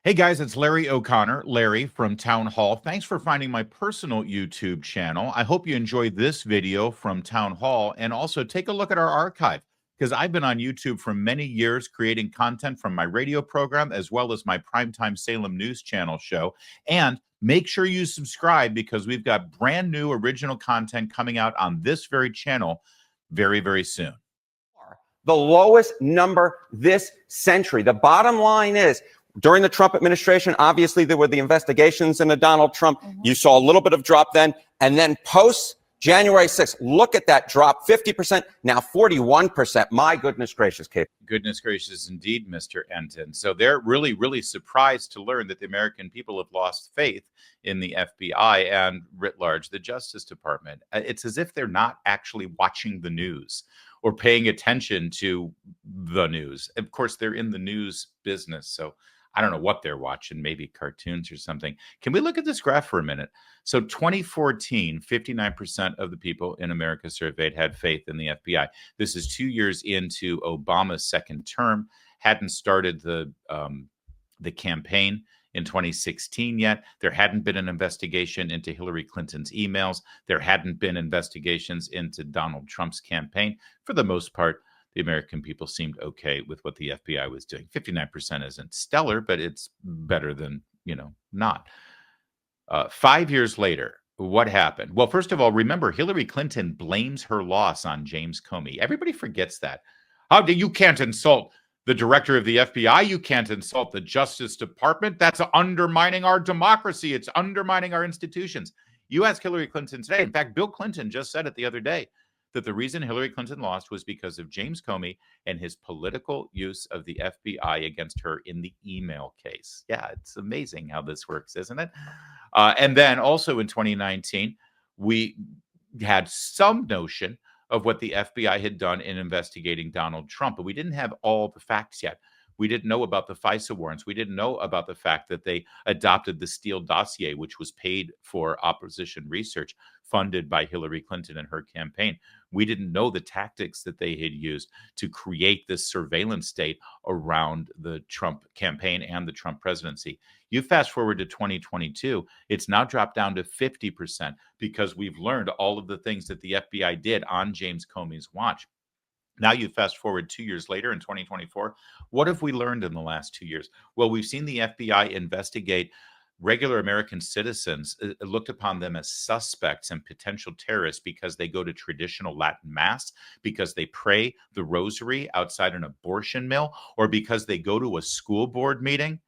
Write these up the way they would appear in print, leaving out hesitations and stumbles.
Hey guys, it's Larry O'Connor, Larry from Town Hall. Thanks for finding my personal YouTube channel. I hope you enjoyed this video from Town Hall, and also take a look at our archive because I've been on YouTube for many years creating content from my radio program as well as my primetime Salem News Channel show. And make sure you subscribe because we've got brand new original content coming out on this very channel very, very soon. The lowest number this century. The bottom line is, during the Trump administration, obviously there were the investigations into Donald Trump. You saw a little bit of drop then, and then post January 6th, look at that drop, 50%, now 41%. My goodness gracious, Kate. Goodness gracious indeed, Mr. Enton. So they're really, really surprised to learn that the American people have lost faith in the FBI and writ large the Justice Department. It's as if they're not actually watching the news or paying attention to the news. Of course, they're in the news business, so I don't know what they're watching, maybe cartoons or something. Can we look at this graph for a minute? So 2014, 59% of the people in America surveyed had faith in the FBI. This is 2 years into Obama's second term, hadn't started the campaign in 2016 yet. There hadn't been an investigation into Hillary Clinton's emails. There hadn't been investigations into Donald Trump's campaign. For the most part, the American people seemed okay with what the FBI was doing. 59% isn't stellar, but it's better than, not. 5 years later, what happened? Well, first of all, remember, Hillary Clinton blames her loss on James Comey. Everybody forgets that. You can't insult the director of the FBI. You can't insult the Justice Department. That's undermining our democracy. It's undermining our institutions. You ask Hillary Clinton today. In fact, Bill Clinton just said it the other day, that the reason Hillary Clinton lost was because of James Comey and his political use of the FBI against her in the email case. Yeah, it's amazing how this works, isn't it? And then also in 2019, we had some notion of what the FBI had done in investigating Donald Trump, but we didn't have all the facts yet. We didn't know about the FISA warrants. We didn't know about the fact that they adopted the Steele dossier, which was paid for opposition research funded by Hillary Clinton and her campaign. We didn't know the tactics that they had used to create this surveillance state around the Trump campaign and the Trump presidency. You fast forward to 2022, it's now dropped down to 50% because we've learned all of the things that the FBI did on James Comey's watch. Now you fast forward 2 years later in 2024. What have we learned in the last 2 years? Well, we've seen the FBI investigate regular American citizens, looked upon them as suspects and potential terrorists because they go to traditional Latin mass, because they pray the rosary outside an abortion mill, or because they go to a school board meeting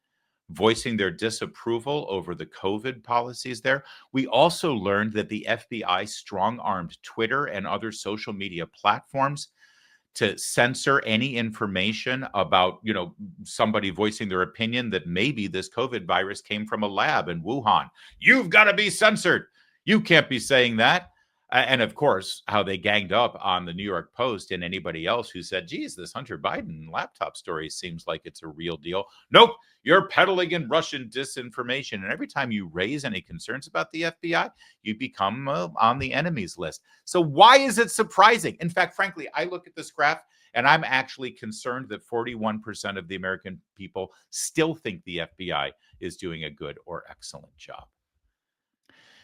voicing their disapproval over the COVID policies there. We also learned that the FBI strong-armed Twitter and other social media platforms to censor any information about, somebody voicing their opinion that maybe this COVID virus came from a lab in Wuhan. You've got to be censored. You can't be saying that. And of course, how they ganged up on the New York Post and anybody else who said, geez, this Hunter Biden laptop story seems like it's a real deal. Nope, you're peddling in Russian disinformation. And every time you raise any concerns about the FBI, you become on the enemies list. So why is it surprising? In fact, frankly, I look at this graph and I'm actually concerned that 41% of the American people still think the FBI is doing a good or excellent job.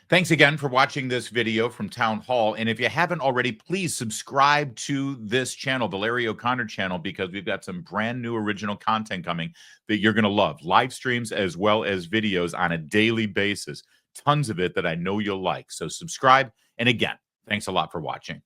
Thanks again for watching this video from Town Hall. And if you haven't already, please subscribe to this channel, the Larry O'Connor channel, because we've got some brand new original content coming that you're going to love. Live streams as well as videos on a daily basis. Tons of it that I know you'll like. So subscribe. And again, thanks a lot for watching.